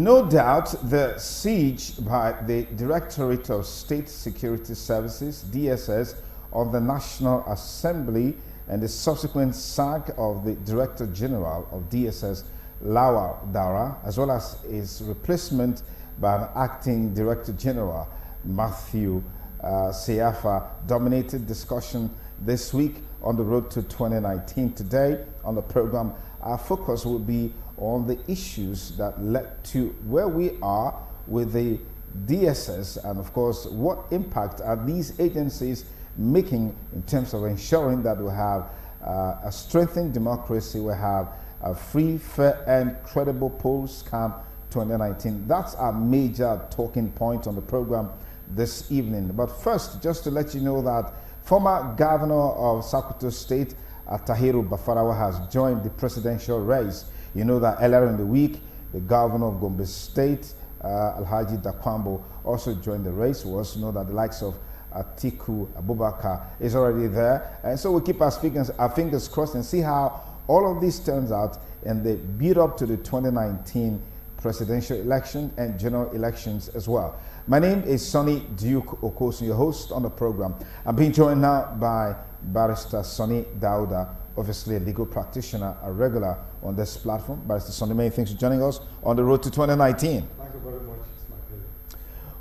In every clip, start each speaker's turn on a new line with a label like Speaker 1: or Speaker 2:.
Speaker 1: No doubt the siege by the Directorate of State Security Services, DSS, on the National Assembly and the subsequent sack of the Director General of DSS, Lawal Daura, as well as his replacement by an acting Director General, Matthew Siafa, dominated discussion this week on the road to 2019. Today on the program, our focus will be on the issues that led to where we are with the DSS, and of course, what impact are these agencies making in terms of ensuring that we have a strengthened democracy, we have a free, fair, and credible polls come 2019. That's our major talking point on the program this evening. But first, just to let you know that former Governor of Sokoto State, Tahiru Bafarawa, has joined the presidential race. You know that earlier in the week, the Governor of Gombe State, Alhaji Dakwambo, also joined the race. We also know that the likes of Atiku Abubakar is already there. And so we'll keep our fingers crossed and see how all of this turns out in the build up to the 2019 presidential election and general elections as well. My name is Sonny Duke Okosun, your host on the program. I'm being joined now by Barrister Sonny Dauda, obviously a legal practitioner, a regular on this platform. Barrister Sonny, many thanks for joining us on the road to 2019.
Speaker 2: Thank you very much. It's my pleasure.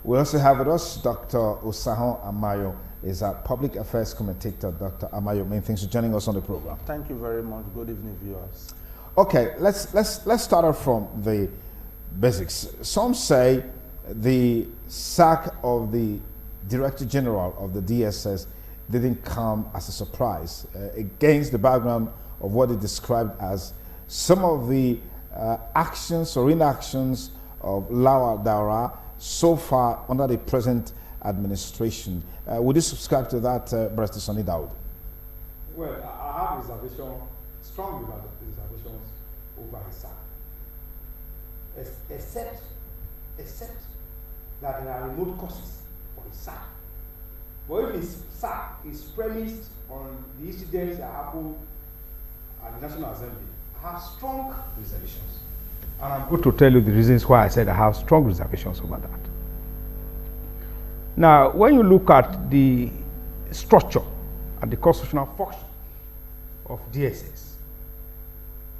Speaker 1: We also have with us Dr. Osahon Amayo, is a public affairs commentator. Dr. Amayo, many thanks for joining us on the program.
Speaker 3: Thank you very much. Good evening, viewers.
Speaker 1: Okay, let's start off from the basics. Some say the sack of the Director General of the DSS didn't come as a surprise against the background of what they described as some of the actions or inactions of Lawal Daura so far under the present administration. Would you subscribe to that, Barrister Sonny Daud?
Speaker 2: Well, I have strong reservations over his sack. Except that there are remote causes for his sack. But if his sack is premised on the incidents that happened at the National Assembly, I have strong reservations. And I'm going to tell you the reasons why I said I have strong reservations over that. Now, when you look at the structure and the constitutional function of DSS,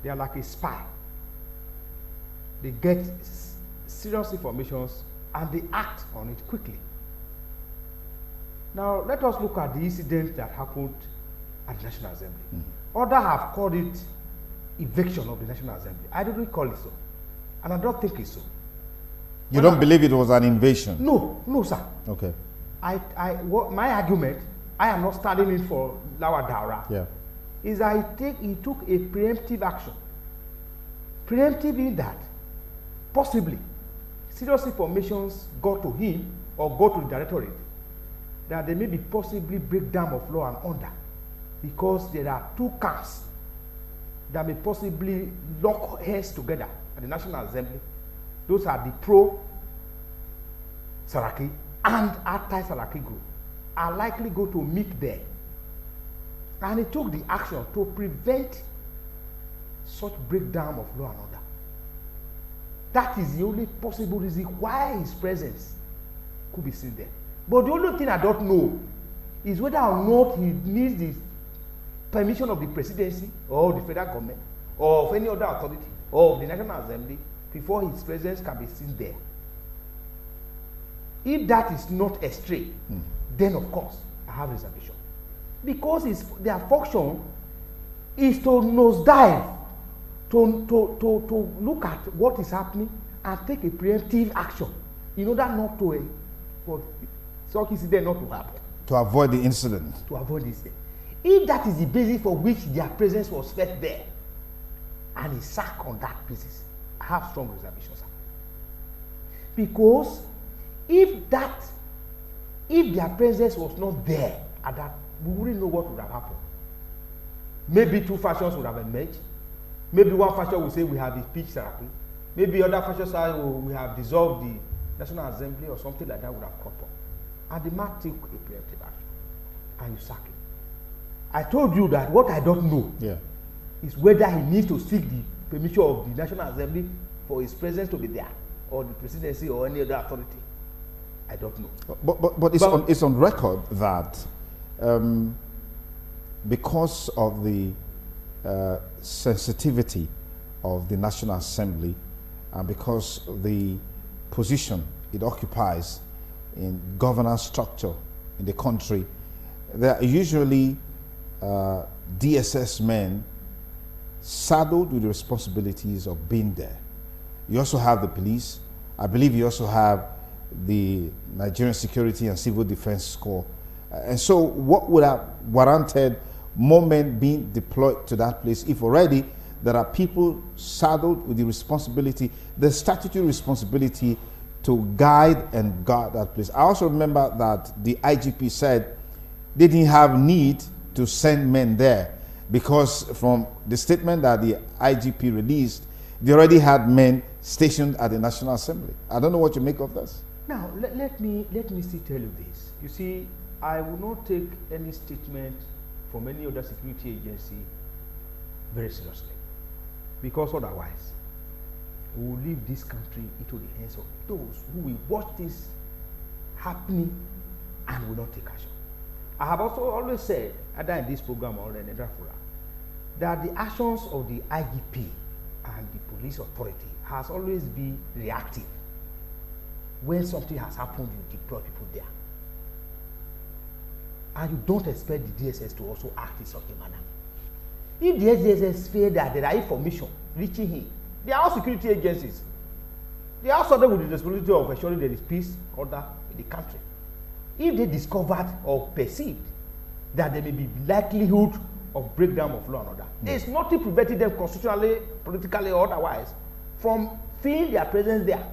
Speaker 2: they are like a spy. They get serious information and they act on it quickly. Now, let us look at the incident that happened at the National Assembly. Others have called it eviction of the National Assembly. I don't call it so. And I don't think it's so.
Speaker 1: You don't believe it was an invasion?
Speaker 2: No, sir.
Speaker 1: Okay.
Speaker 2: My argument, I am not standing in for Lawal Daura, is that he took a preemptive action. Preemptive in that, possibly, serious information got to him or got to the directorate that there may be possibly breakdown of law and order because there are two camps that may possibly lock heads together at the National Assembly. Those are the pro-Saraki and anti-Saraki group are likely going to meet there. And he took the action to prevent such breakdown of law and order. That is the only possible reason why his presence could be seen there. But the only thing I don't know is whether or not he needs the permission of the presidency or the federal government or of any other authority or of the National Assembly before his presence can be seen there. If that is not a stray, then of course I have reservation. Because their function is to nosedive, to look at what is happening and take a preemptive action in order not to for such incident not to happen.
Speaker 1: To avoid the incident.
Speaker 2: To avoid this. If that is the basis for which their presence was felt there, and he sacked on that basis, I have strong reservations. Because if their presence was not there at that, we wouldn't know what would have happened. Maybe two factions would have emerged. Maybe one faction would say we have impeached Saraki. Maybe other factions say we have dissolved the National Assembly or something like that would have cropped up. And the man took a preemptive action. And you sack him. I told you that what I don't know is whether he needs to seek the permission of the National Assembly for his presence to be there. or the presidency or any other authority. I don't know.
Speaker 1: But it's on record that because of the sensitivity of the National Assembly and because of the position it occupies in governance structure in the country, there are usually DSS men saddled with the responsibilities of being there. You also have the police. I believe you also have the Nigerian Security and Civil Defense Corps. And so what would have warranted more men being deployed to that place if already there are people saddled with the responsibility, the statutory responsibility to guide and guard that place? I also remember that the IGP said they didn't have need to send men there because from the statement that the IGP released, they already had men stationed at the National Assembly. I don't know what you make of this.
Speaker 2: Now, let me still tell you this. You see, I will not take any statement from any other security agency very seriously, because otherwise we will leave this country into the hands of those who will watch this happening and will not take action. I have also always said, either in this program or in another forum, that the actions of the IGP and the police authority has always been reactive. When something has happened, you deploy people there. And you don't expect the DSS to also act in such a manner. If the DSS feel that there are information reaching him, they are all security agencies. They are also with the responsibility of ensuring there is peace, order in the country. If they discovered or perceived that there may be likelihood of breakdown of law and order, there is nothing preventing them constitutionally, politically, or otherwise from feeling their presence there.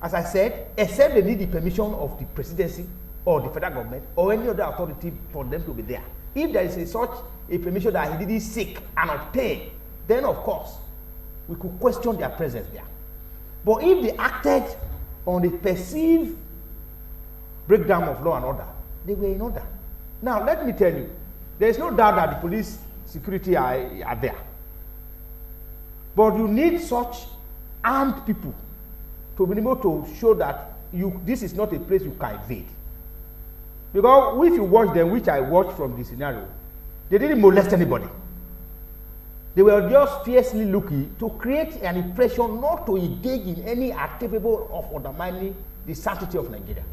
Speaker 2: As I said, except they need the permission of the presidency or the federal government or any other authority for them to be there. If there is such a permission that he didn't seek and obtain, then of course we could question their presence there. But if they acted on the perceived breakdown of law and order, they were in order. Now let me tell you, there is no doubt that the police security are there. But you need such armed people to be able to show that this is not a place you can invade. Because if you watch them, which I watched from the scenario, they didn't molest anybody. They were just fiercely looking to create an impression not to engage in any act capable of undermining the sanctity of Nigeria.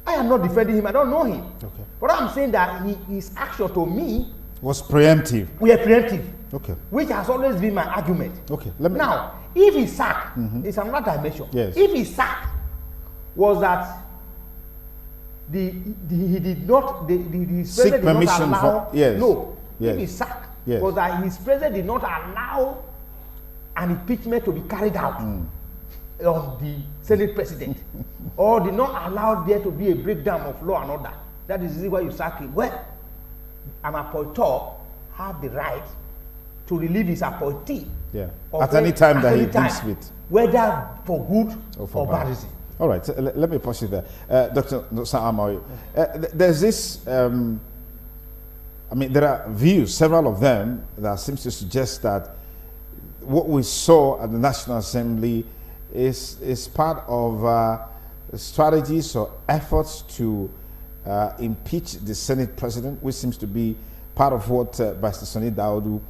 Speaker 2: I am not defending him, I don't know him. Okay. But I'm saying that his action to me
Speaker 1: was preemptive.
Speaker 2: We are preemptive.
Speaker 1: Okay.
Speaker 2: Which has always been my argument.
Speaker 1: Okay.
Speaker 2: Now, if he sacked, it's another dimension.
Speaker 1: Yes.
Speaker 2: If he sacked was that he did not his
Speaker 1: seek
Speaker 2: president did
Speaker 1: permission
Speaker 2: not allow,
Speaker 1: for yes.
Speaker 2: No.
Speaker 1: Yes.
Speaker 2: If he sacked
Speaker 1: yes.
Speaker 2: was that his president did not allow an impeachment to be carried out on the Senate president or did not allow there to be a breakdown of law and order. That is why you sack him. Well, an appointeur have the right to relieve his appointee.
Speaker 1: Yeah. At any time that he thinks fit.
Speaker 2: Whether for good or bad reason.
Speaker 1: All right, so let me pause you there. Dr. Sa'amawi, there's this, I mean, there are views, several of them, that seems to suggest that what we saw at the National Assembly is part of strategies or efforts to impeach the Senate President, which seems to be part of what Vice Sani Daudu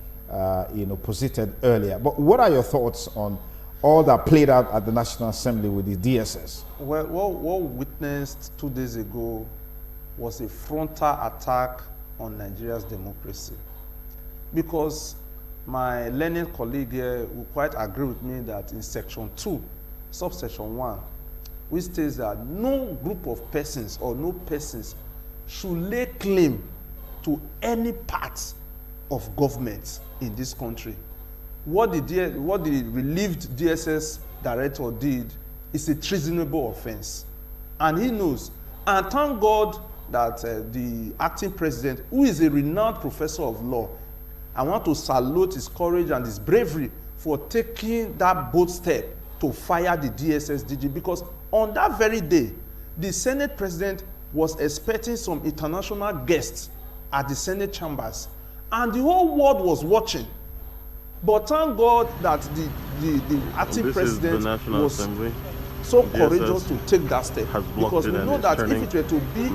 Speaker 1: posited earlier. But what are your thoughts on all that played out at the National Assembly with the DSS?
Speaker 3: Well, what we witnessed 2 days ago was a frontal attack on Nigeria's democracy. Because my learned colleague here will quite agree with me that in Section 2, subsection 1, which states that no group of persons or no persons should lay claim to any part of government in this country. What the relieved DSS director did is a treasonable offense. And he knows. And thank God that the acting president, who is a renowned professor of law, I want to salute his courage and his bravery for taking that bold step to fire the DSS DG, because on that very day, the Senate president was expecting some international guests at the Senate chambers, and the whole world was watching. But thank God that the acting president was so courageous to take that step, because we know that if it were to be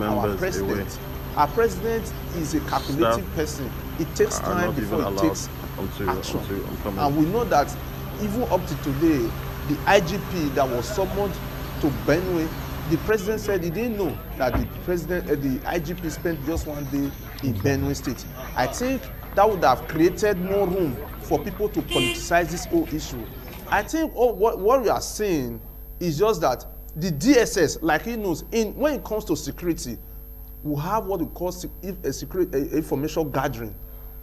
Speaker 3: our president is a calculating person. It takes time before it takes action. And we know that even up to today, the IGP that was summoned to Benue, the president said he didn't know that the IGP spent just one day in Benue State. I think that would have created more room for people to politicize this whole issue. I think what we are saying is just that the DSS, like he knows, when it comes to security, we have what we call information gathering.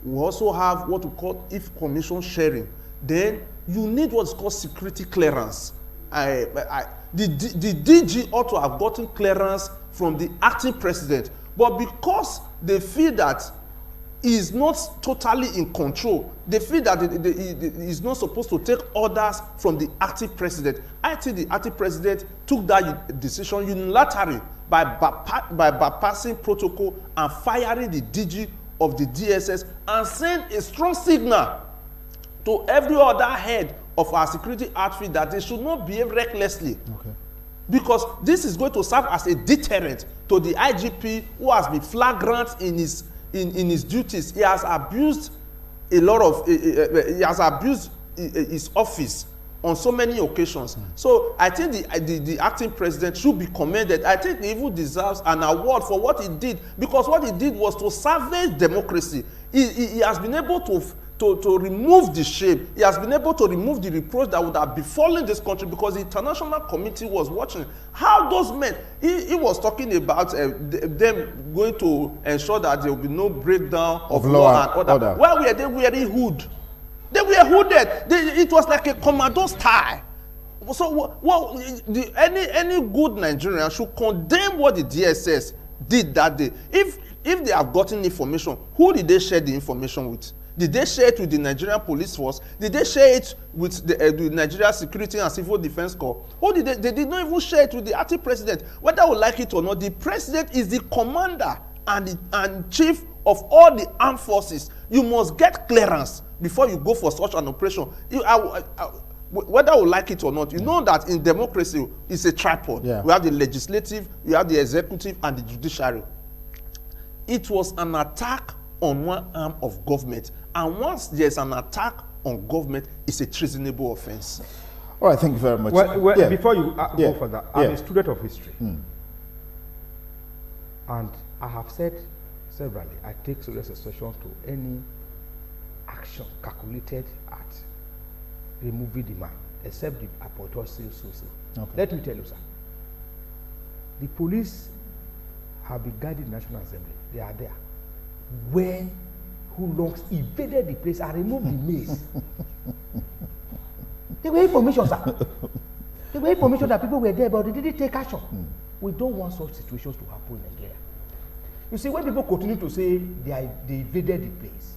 Speaker 3: We also have what we call information sharing. Then you need what's called security clearance. The DG ought to have gotten clearance from the acting president, but because they feel that he is not totally in control, they feel that he is not supposed to take orders from the acting president. I think the acting president took that decision unilaterally by bypassing protocol and firing the DG of the DSS and send a strong signal to every other head of our security outfit that they should not behave recklessly. Okay. Because this is going to serve as a deterrent to the IGP, who has been flagrant in his duties. He has abused his office on so many occasions. So I think the acting president should be commended. I think he even deserves an award for what he did, because what he did was to salvage democracy. He has been able to remove the shame. He has been able to remove the reproach that would have befallen this country, because the international committee was watching how those men, he was talking about them going to ensure that there will be no breakdown of law and order. Where were they wearing hood? They were hooded. It was like a commando style. So any good Nigerian should condemn what the DSS did that day. If they have gotten information, who did they share the information with? Did they share it with the Nigerian Police Force? Did they share it with the Nigeria Security and Civil Defense Corps? Or they did not even share it with the acting president? Whether we like it or not, the president is the commander and chief of all the armed forces. You must get clearance before you go for such an operation. Whether we like it or not, you know that in democracy, it's a tripod. Yeah. We have the legislative, we have the executive, and the judiciary. It was an attack on one arm of government. And once there's an attack on government, it's a treasonable offense.
Speaker 1: All right, thank you very much.
Speaker 2: Well, yeah. Before you go further, I'm a student of history. And I have said severally, I take serious exception to any action calculated at removing the man, except the apoptosis. Okay. Let me tell you, sir. The police have been guiding the National Assembly. They are there. When hoodlums invaded the place and removed the maze, there were information, sir. There were information that people were there, but they didn't take action. We don't want such situations to happen in Nigeria. You see, when people continue to say they invaded the place,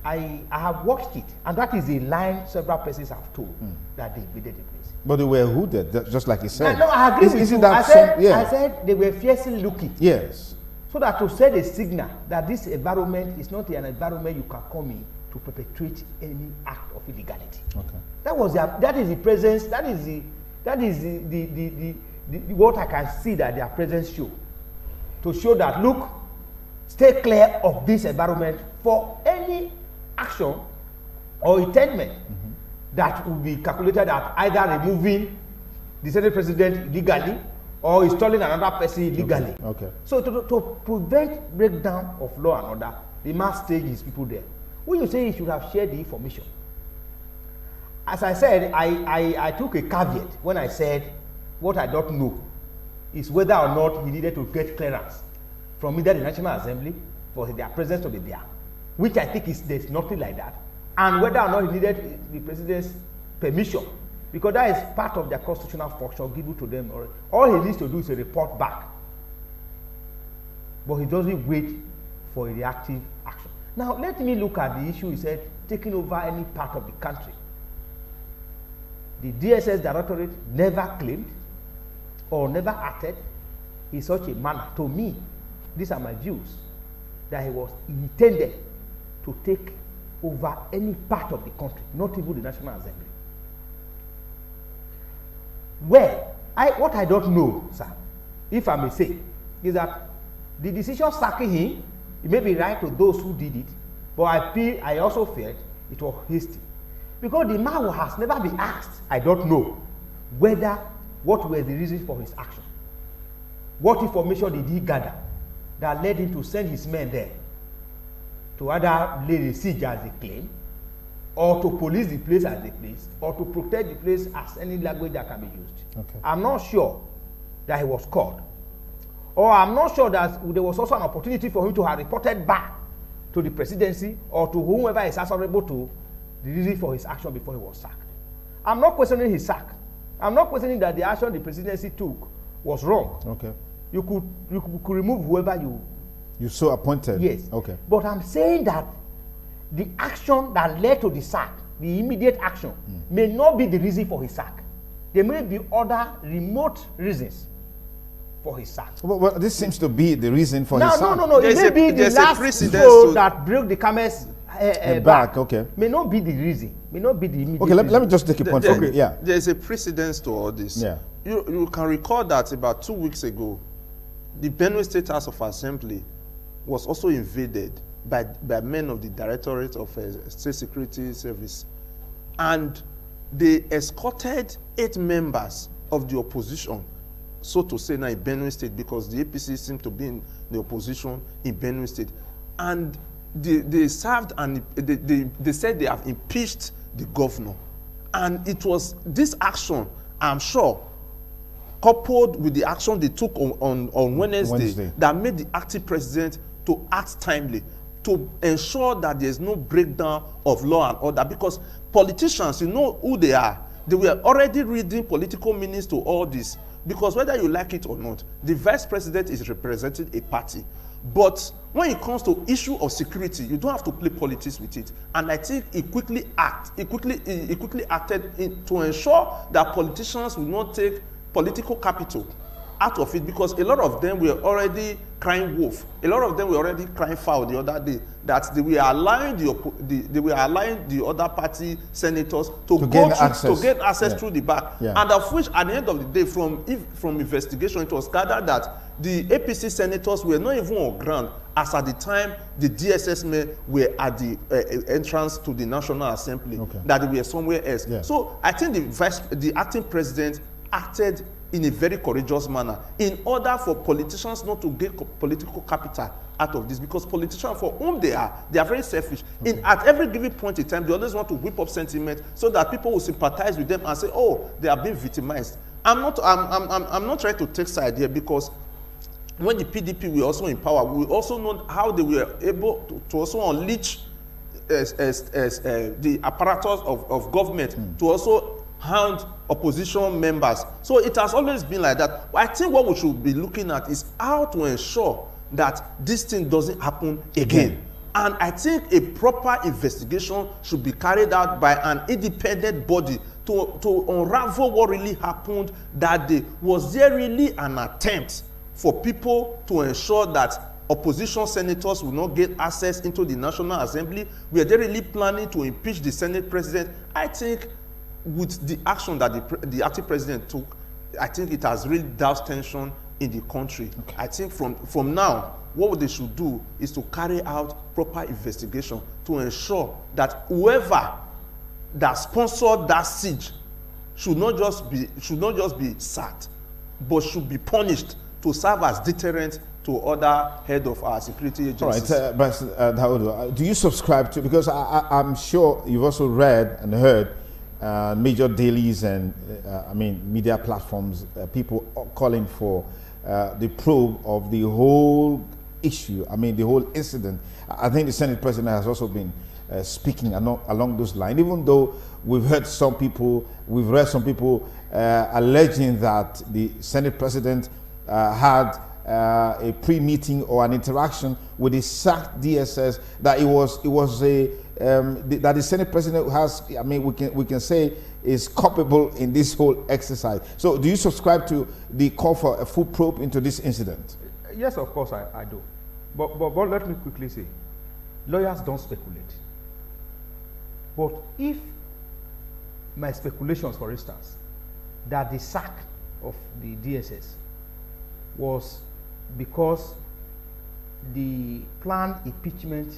Speaker 2: I have watched it, and that is a line several persons have told that they invaded the place. But
Speaker 1: they were hooded, just like he said.
Speaker 2: No, I agree with you. I said they were fiercely looking.
Speaker 1: Yes.
Speaker 2: So that to set a signal that this environment is not an environment you can come in to perpetrate any act of illegality. Okay. That is the presence. That is the what I can see that their presence show. To show that, look, stay clear of this environment for any action or intent that will be calculated at either removing the Senate president illegally or installing another person illegally. Okay. So to prevent breakdown of law and order, they must stage his people there. When you say he should have shared the information, as I said, I took a caveat when I said what I don't know is whether or not he needed to get clearance from either the National Assembly for their presence to be there, which I think there's nothing like that, and whether or not he needed the president's permission, because that is part of their constitutional function given to them. All he needs to do is a report back, but he doesn't wait for a reactive action. Now let me look at the issue. He said taking over any part of the country. The DSS Directorate never claimed or never acted in such a manner. To me, these are my views, that he was intended to take over any part of the country, not even the National Assembly. Well, what I don't know, sir, if I may say, is that the decision sacking him, it may be right to those who did it, but I also felt it was hasty. Because the man has never been asked, I don't know, what were the reasons for his action. What information did he gather that led him to send his men there to either lay the siege as they claim, or to police the place as they place, or to protect the place as any language that can be used.
Speaker 1: Okay.
Speaker 2: I'm not sure that he was caught. Or I'm not sure that there was also an opportunity for him to have reported back to the presidency or to whomever is answerable to the reason for his action before he was sacked. I'm not questioning his sack. I'm not questioning that the action the presidency took was wrong.
Speaker 1: Okay.
Speaker 2: You could remove whoever
Speaker 1: you so appointed.
Speaker 2: Yes.
Speaker 1: Okay.
Speaker 2: But I'm saying that the action that led to the sack, the immediate action, may not be the reason for his sack. There may be other remote reasons for his sack.
Speaker 1: Well, this seems to be the reason for his sack.
Speaker 2: No. It may be the last straw that broke the camel's back.
Speaker 1: Okay.
Speaker 2: May not be the reason. May not be the immediate
Speaker 1: Okay, let me just take a point from you. Yeah.
Speaker 3: There is a precedence to all this.
Speaker 1: Yeah.
Speaker 3: You can recall that about 2 weeks ago, the Benue State House of Assembly was also invaded by men of the Directorate of State Security Service, and they escorted 8 members of the opposition, so to say, now in Benue State, because the APC seemed to be in the opposition in Benue State, and they served and they said they have impeached the governor, and it was this action, I'm sure, coupled with the action they took on Wednesday, that made the acting president to act timely, to ensure that there's no breakdown of law and order, because politicians, you know who they are. They were already reading political meanings to all this, because whether you like it or not, the vice president is representing a party. But when it comes to issue of security, you don't have to play politics with it. And I think he quickly acted to ensure that politicians will not take political capital out of it, because a lot of them were already crying wolf. A lot of them were already crying foul the other day that they were allowing the other party senators to gain access through the back.
Speaker 1: Yeah.
Speaker 3: And of which, at the end of the day, from investigation, it was gathered that the APC senators were not even on ground as at the time the DSS men were at the entrance to the National Assembly, that they were somewhere else. Yeah. So I think the acting president acted in a very courageous manner in order for politicians not to get political capital out of this, because politicians, for whom they are very selfish. At every given point in time, they always want to whip up sentiment so that people will sympathize with them and say, oh, they are being victimized. I'm not trying to take side here, because when the PDP were also in power, we also know how they were able to also unleash the apparatus of government to also hound opposition members. So it has always been like that. I think what we should be looking at is how to ensure that this thing doesn't happen again. And I think a proper investigation should be carried out by an independent body to unravel what really happened that day. Was there really an attempt for people to ensure that opposition senators will not get access into the National Assembly? Were they really planning to impeach the Senate president? I think with the action that the acting president took, I think it has really doused tension in the country. I think from now, what they should do is to carry out proper investigation to ensure that whoever that sponsored that siege should not just be sacked, but should be punished to serve as deterrent to other head of our security agencies.
Speaker 1: All right, but Dawodu, do you subscribe to, because I'm sure you've also read and heard major dailies and media platforms, people calling for the probe of the whole issue, the whole incident. I think the Senate president has also been speaking along those lines, even though we've read some people alleging that the Senate president had a pre-meeting or an interaction with the sacked DSS, that that the Senate president has, we can say, is culpable in this whole exercise. So do you subscribe to the call for a full probe into this incident?
Speaker 2: Yes, of course I do. But let me quickly say, lawyers don't speculate. But if my speculations, for instance, that the sack of the DSS was because the planned impeachment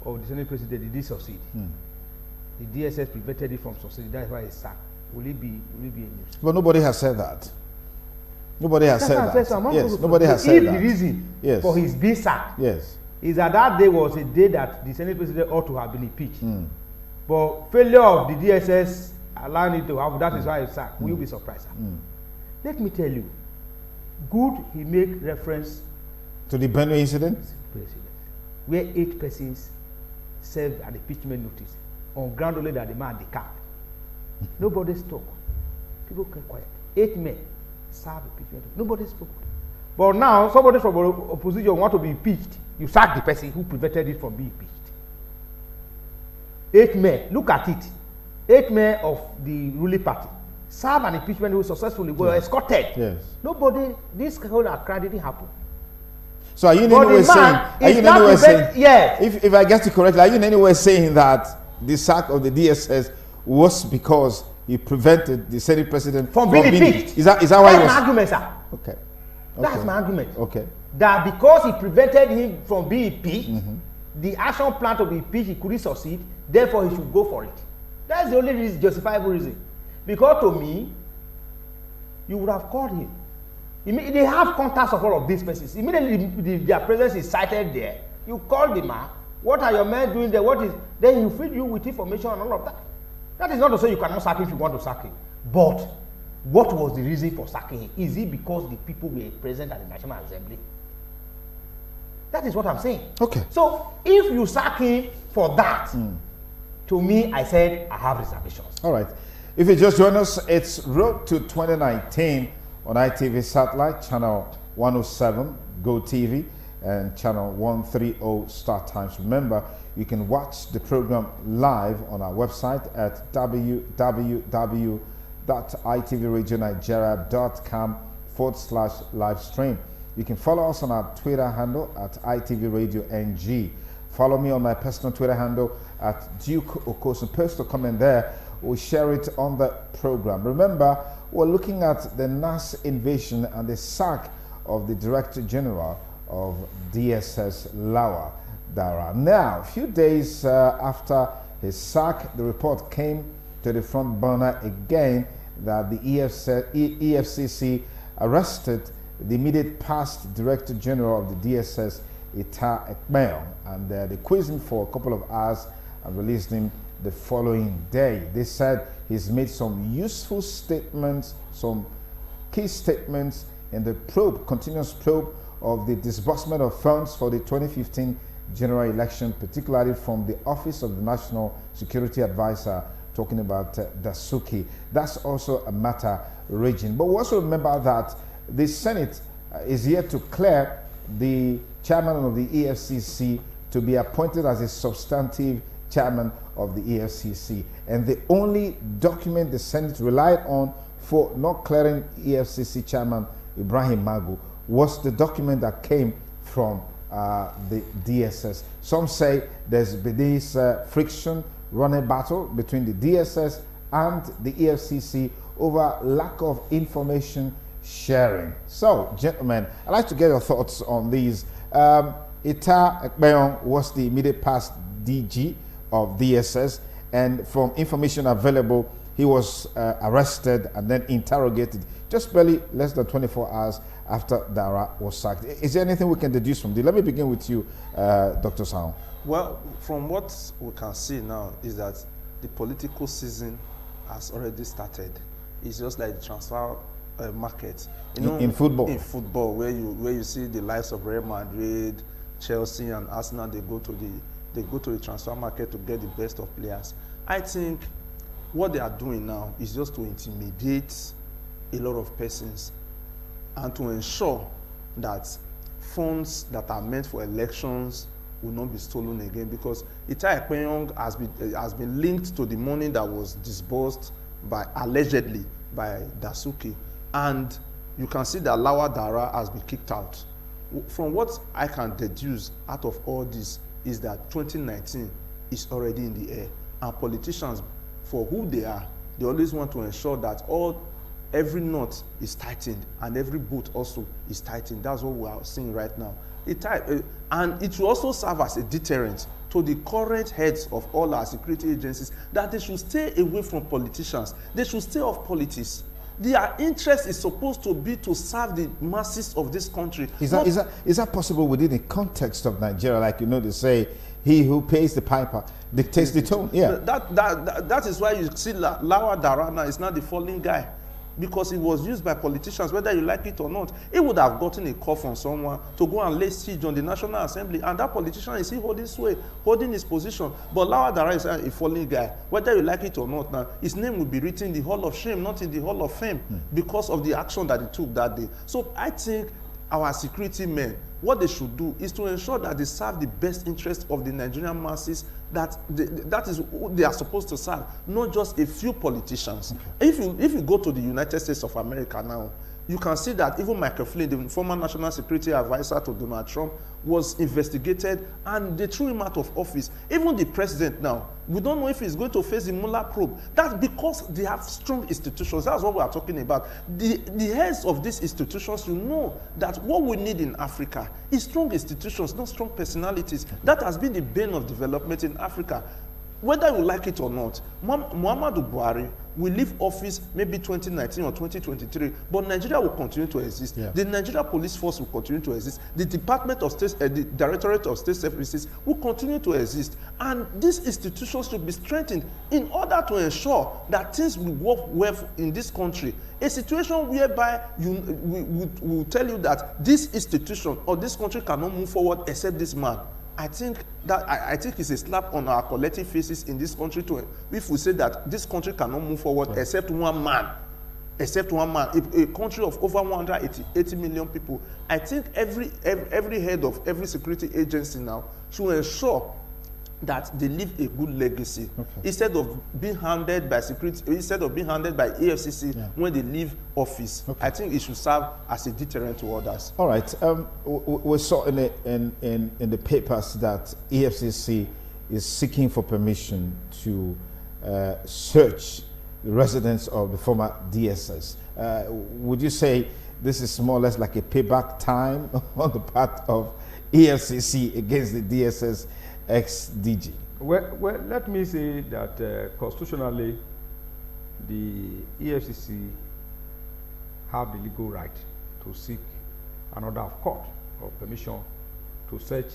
Speaker 2: of the Senate President did not succeed. The DSS prevented it from succeeding. That's why it's sacked. Will it be a news?
Speaker 1: But nobody has said that. Nobody has said that.
Speaker 2: So
Speaker 1: yes, nobody has said that.
Speaker 2: If the reason for his being sacked is that day was a day that the Senate President ought to have been impeached. But failure of the DSS allowing it to happen, that is why it's sacked. Will you be surprised? Let me tell you, good he make reference
Speaker 1: to the Benue incident,
Speaker 2: where 8 persons served an impeachment notice on ground only that the man decamped. Nobody spoke. People kept quiet. 8 men served impeachment. Nobody spoke. But now somebody from opposition want to be impeached. You sack the person who prevented it from being impeached. 8 men. Look at it. 8 men of the ruling party served an impeachment who successfully were escorted.
Speaker 1: Yes.
Speaker 2: Nobody. This whole Accra didn't happen.
Speaker 1: So are you in any way saying? Are you in any way saying?
Speaker 2: Yes.
Speaker 1: If I get it correctly, are you in any way saying that the sack of the DSS was because he prevented the Senate President
Speaker 2: from being impeached?
Speaker 1: Is that why?
Speaker 2: That's my argument, sir.
Speaker 1: Okay.
Speaker 2: That's my argument.
Speaker 1: Okay.
Speaker 2: That because he prevented him from being impeached, the action plan to be impeached, he couldn't succeed. Therefore, he should go for it. That's the only reason, justifiable reason. Because to me, you would have called him. They have contacts of all of these persons. Immediately, their presence is cited there. You call the man. What are your men doing there? Then he feed you with information and all of that. That is not to say you cannot sack him if you want to sack him. But what was the reason for sacking him? Is it because the people were present at the National Assembly? That is what I'm saying.
Speaker 1: Okay.
Speaker 2: So if you sack him for that, to me, I said I have reservations.
Speaker 1: All right. If you just join us, it's Road to 2019 on ITV Satellite, channel 107, Go TV, and channel 130 Star Times. Remember, you can watch the program live on our website at www.itvradioNigeria.com/live stream. You can follow us on our Twitter handle at ITV Radio NG. Follow me on my personal Twitter handle at Duke Okosun. Post a comment there. We'll share it on the program. Remember, we're looking at the NAS invasion and the sack of the Director General of DSS, Lawa Dara. Now, a few days after his sack, the report came to the front burner again that the EFCC arrested the immediate past Director General of the DSS, Ita Ekmeon, and they quizzed him for a couple of hours and released him the following day. They said he's made some useful statements, some key statements in the continuous probe of the disbursement of funds for the 2015 general election, particularly from the Office of the National Security Advisor, talking about Dasuki. That's also a matter raging. But we also remember that the Senate is yet to clear the chairman of the EFCC to be appointed as a substantive chairman of the EFCC. And the only document the Senate relied on for not clearing EFCC chairman Ibrahim Magu was the document that came from the DSS. Some say there's been this friction, running battle between the DSS and the EFCC over lack of information sharing. So, gentlemen, I'd like to get your thoughts on these. Ita Ekmeon was the immediate past DG of DSS, and from information available, he was arrested and then interrogated just barely less than 24 hours after Dara was sacked. Is there anything we can deduce from this? Let me begin with you, Dr. Sao.
Speaker 3: Well, from what we can see now is that the political season has already started. It's just like the transfer market. You know,
Speaker 1: in football.
Speaker 3: In football, where you see the likes of Real Madrid, Chelsea, and Arsenal, they go to the transfer market to get the best of players. I think what they are doing now is just to intimidate a lot of persons and to ensure that funds that are meant for elections will not be stolen again, because Ita Ekpenyong has been linked to the money that was disbursed allegedly by Dasuki, and you can see that Lawa Dara has been kicked out. From what I can deduce out of all this is that 2019 is already in the air. And politicians, for who they are, they always want to ensure that every knot is tightened and every boat also is tightened. That's what we are seeing right now. And it will also serve as a deterrent to the current heads of all our security agencies that they should stay away from politicians. They should stay off politics. Their interest is supposed to be to serve the masses of this country.
Speaker 1: Is that possible within the context of Nigeria? Like, you know, they say, he who pays the piper dictates the tone. Yeah.
Speaker 3: That is why you see Lawa Darana is not the falling guy. Because it was used by politicians, whether you like it or not. He would have gotten a call from someone to go and lay siege on the National Assembly, and that politician is still holding sway, holding his position. But Lawa Dara is a falling guy. Whether you like it or not now, his name will be written in the Hall of Shame, not in the Hall of Fame, because of the action that he took that day. So I think our security men, what they should do is to ensure that they serve the best interest of the Nigerian masses, that is who they are supposed to serve, not just a few politicians. Okay. If you go to the United States of America now, you can see that even Michael Flynn, the former national security advisor to Donald Trump, was investigated and they threw him out of office. Even the president now, we don't know if he's going to face the Mueller probe. That's because they have strong institutions. That's what we are talking about. The heads of these institutions, you know that what we need in Africa is strong institutions, not strong personalities. That has been the bane of development in Africa. Whether you like it or not, Muhammadu Buhari will leave office maybe 2019 or 2023, but Nigeria will continue to exist. Yeah. The Nigeria Police Force will continue to exist. The Department of State, the Directorate of State Services will continue to exist. And these institutions should be strengthened in order to ensure that things will work well in this country. A situation whereby we will tell you that this institution or this country cannot move forward except this man. I think it's a slap on our collective faces in this country if we say that this country cannot move forward except one man. Except one man. If a country of over 180 million people, I think every head of every security agency now should ensure that they leave a good legacy instead of being handed by EFCC when they leave office. I think it should serve as a deterrent to others.
Speaker 1: All right. We saw in the papers that EFCC is seeking for permission to search the residence of the former DSS. Would you say this is more or less like a payback time on the part of EFCC against the DSS ex-DG?
Speaker 2: Well, let me say that constitutionally, the EFCC have the legal right to seek an order of court or permission to search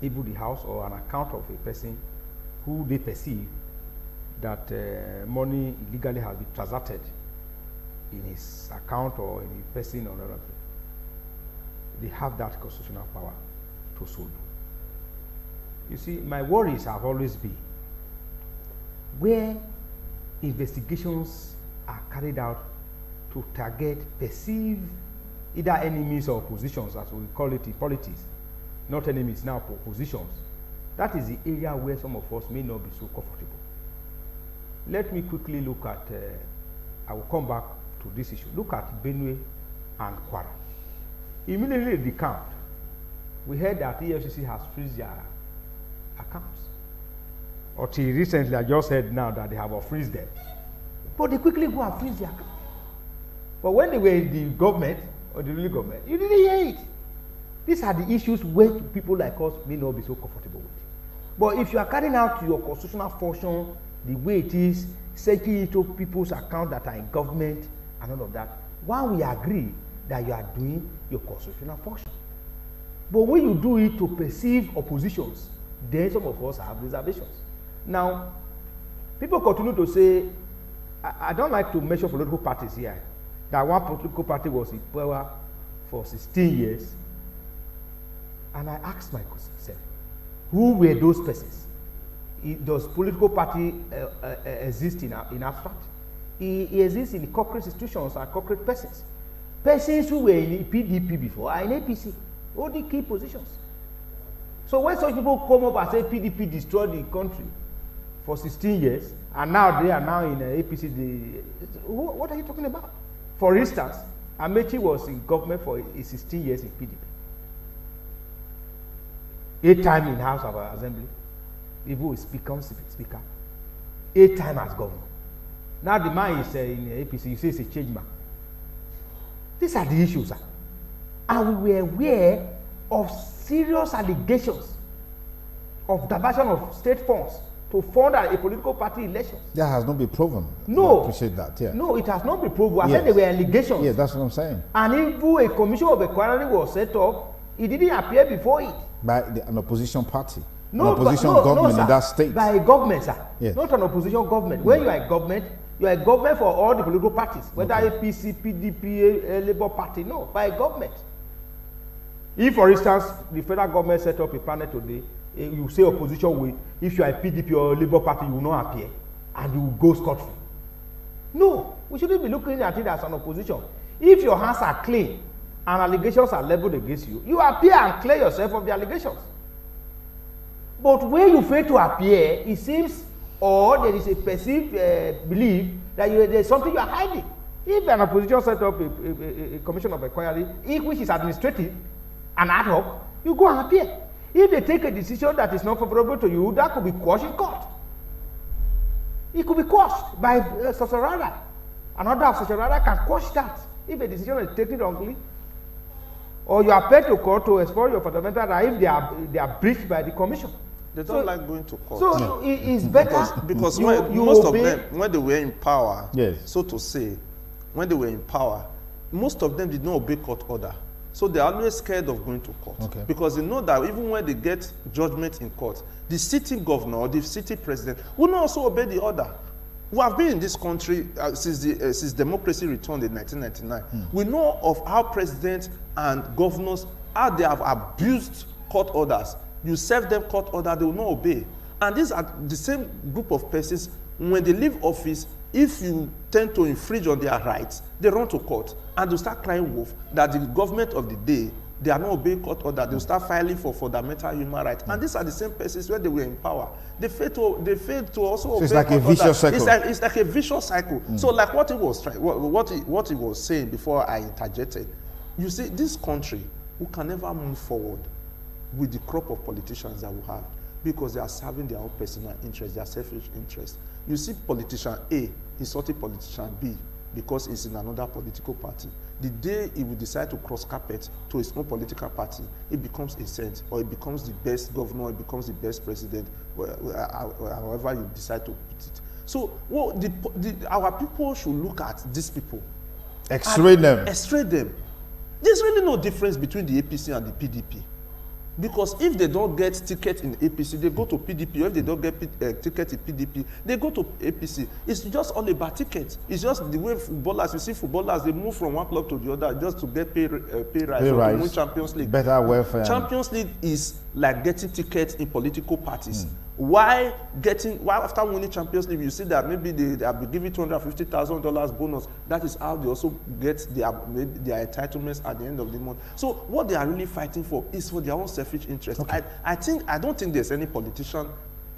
Speaker 2: either the house or an account of a person who they perceive that money illegally has been transacted in his account or in a person or another. They have that constitutional power to so do. You see, my worries have always been where investigations are carried out to target perceived either enemies or oppositions, as we call it in politics, not enemies now, oppositions. That is the area where some of us may not be so comfortable. Let me quickly look at, I will come back to this issue. Look at Benue and Kwara. Immediately at the count, we heard that EFCC has freezed their accounts. Until recently, I just heard now that they have unfreezed them. But they quickly go and freeze their accounts. But when they were in the government, or the ruling government, you didn't hear it. These are the issues where people like us may not be so comfortable with. But if you are carrying out your constitutional function the way it is, searching into people's accounts that are in government and all of that, one, we agree that you are doing your constitutional function. But when you do it to perceive oppositions, then some of us have reservations. Now, people continue to say, I don't like to mention political parties here, that one political party was in power for 16 years, and I asked myself, who were those persons? Does political party exist in abstract? It exists in corporate institutions and corporate persons. Persons who were in PDP before are in APC, holding key positions. So when such people come up and say PDP destroyed the country for 16 years, and now they are now in APC, what are you talking about? For instance, Amechi was in government for 16 years in PDP. 8 times in House of Assembly. Even he becomes speaker. 8 times as governor. Now the man is in the APC, you say it's a change man. These are the issues, sir. And we were aware of serious allegations of diversion of state funds to fund a political party elections.
Speaker 1: That has not been proven.
Speaker 2: No.
Speaker 1: I appreciate that, yeah.
Speaker 2: No, it has not been proven. I
Speaker 1: Yes.
Speaker 2: said there were allegations.
Speaker 1: Yeah, that's what I'm saying.
Speaker 2: And even a commission of inquiry was set up, it didn't appear before it.
Speaker 1: By an opposition party.
Speaker 2: No,
Speaker 1: an opposition
Speaker 2: no,
Speaker 1: government
Speaker 2: sir.
Speaker 1: in that state.
Speaker 2: By a government, sir.
Speaker 1: Yes.
Speaker 2: Not an opposition government. When you are a government for all the political parties, whether APC, PDP, Labour Party, no, by a government. If, for instance, the federal government set up a panel today, you say opposition will, if you are a PDP or a Labour Party, you will not appear, and you will go scot-free. No, we shouldn't be looking at it as an opposition. If your hands are clean and allegations are leveled against you, you appear and clear yourself of the allegations. But when you fail to appear, it seems, or there is a perceived belief that there's something you are hiding. If an opposition set up a commission of inquiry, which is administrative and ad hoc, you go and appear. If they take a decision that is not favorable to you, that could be quashed in court. It could be quashed by Sosarada. Another of Sosarada can quash that if a decision is taken wrongly. Or you appeal to court to explore your fundamental right if they are breached by the commission.
Speaker 3: They don't like going to court.
Speaker 2: So it's better
Speaker 3: because
Speaker 2: you
Speaker 3: most
Speaker 2: obey.
Speaker 3: of them, when they were in power,
Speaker 1: Yes.
Speaker 3: so to say, when they were in power, most of them did not obey court order. So they are always scared of going to court.
Speaker 1: Okay.
Speaker 3: Because they know that even when they get judgment in court, the sitting governor or the city president will not also obey the order. We have been in this country since democracy returned in 1999. We know of how presidents and governors, how they have abused court orders. You serve them court order, they will not obey. And these are the same group of persons, when they leave office, if you tend to infringe on their rights, they run to court and they'll start crying wolf that the government of the day, they are not obeying court order. They'll start filing for fundamental human rights. And these are the same persons when they were in power. They failed to also obey
Speaker 1: it's like a
Speaker 3: court
Speaker 1: vicious
Speaker 3: order.
Speaker 1: cycle.
Speaker 3: It's like a vicious cycle. So like what he was trying, what he was saying before I interjected, you see, this country, we can never move forward with the crop of politicians that we have, because they are serving their own personal interests, their selfish interests. You see politician A insulting politician B because he's in another political party. The day he will decide to cross carpet to his own political party, it becomes a saint, or it becomes the best governor, it becomes the best president, however you decide to put it. So our people should look at these people.
Speaker 1: X-ray them.
Speaker 3: X-ray them. There's really no difference between the APC and the PDP. Because if they don't get ticket in APC, they go to PDP. Or if they don't get ticket in PDP, they go to APC. It's just all about tickets. It's just the way footballers, you see footballers, they move from one club to the other just to get pay rise or to win Champions League.
Speaker 1: Better welfare.
Speaker 3: Champions League is like getting tickets in political parties. Why after winning Champions League, you see that maybe they have been giving $250,000 bonus. That is how they also get their entitlements at the end of the month. So what they are really fighting for is for their own selfish interest. Okay. I don't think there's any politician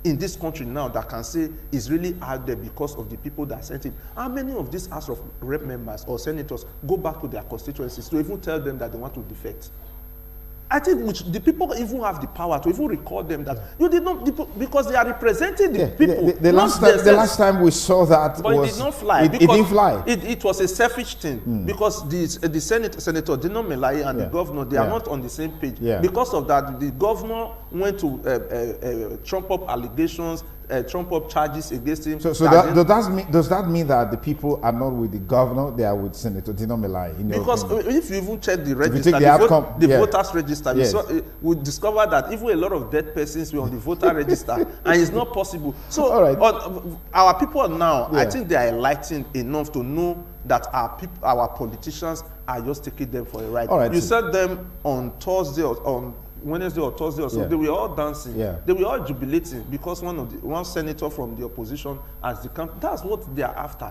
Speaker 3: in this country now that can say is really out there because of the people that sent him. How many of these House of Rep members or senators go back to their constituencies to even tell them that they want to defect? I think the people even have the power to even record them that you did not, because they are representing the people.
Speaker 1: The last time we saw that,
Speaker 3: but it did not fly.
Speaker 1: It didn't fly.
Speaker 3: It was a selfish thing because the Senator Dino Melai and the governor, they are not on the same page. Because of that, the governor went to trump up allegations, trump up charges against him.
Speaker 1: So does that mean that the people are not with the governor, they are with Senator Dino Melai?
Speaker 3: Because if you even check the register,
Speaker 1: the
Speaker 3: voters register, we discover that even a lot of dead persons were on the voter register, and it's not possible. So our people now, I think they are enlightened enough to know that our politicians are just taking them for a ride. You said them on Thursday or on Wednesday or Thursday or so, they were all dancing. They were all jubilating because one senator from the opposition has the camp. That's what they are after.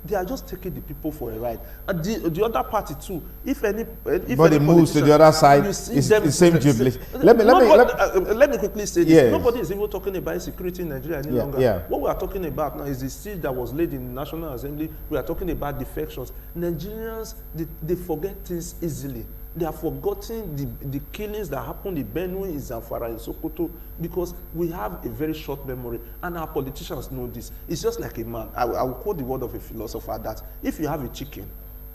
Speaker 3: They are just taking the people for a ride. And the other party too. If anybody
Speaker 1: moves to the other side, it's the same jubilation.
Speaker 3: Let me quickly say this. Nobody is even talking about security in Nigeria any longer. What we are talking about now is the siege that was laid in the National Assembly. We are talking about defections. Nigerians, they forget things easily. They have forgotten the killings that happened in Benue, in Zamfara, in Sokoto, because we have a very short memory, and our politicians know this. It's just like a man. I will quote the word of a philosopher that if you have a chicken,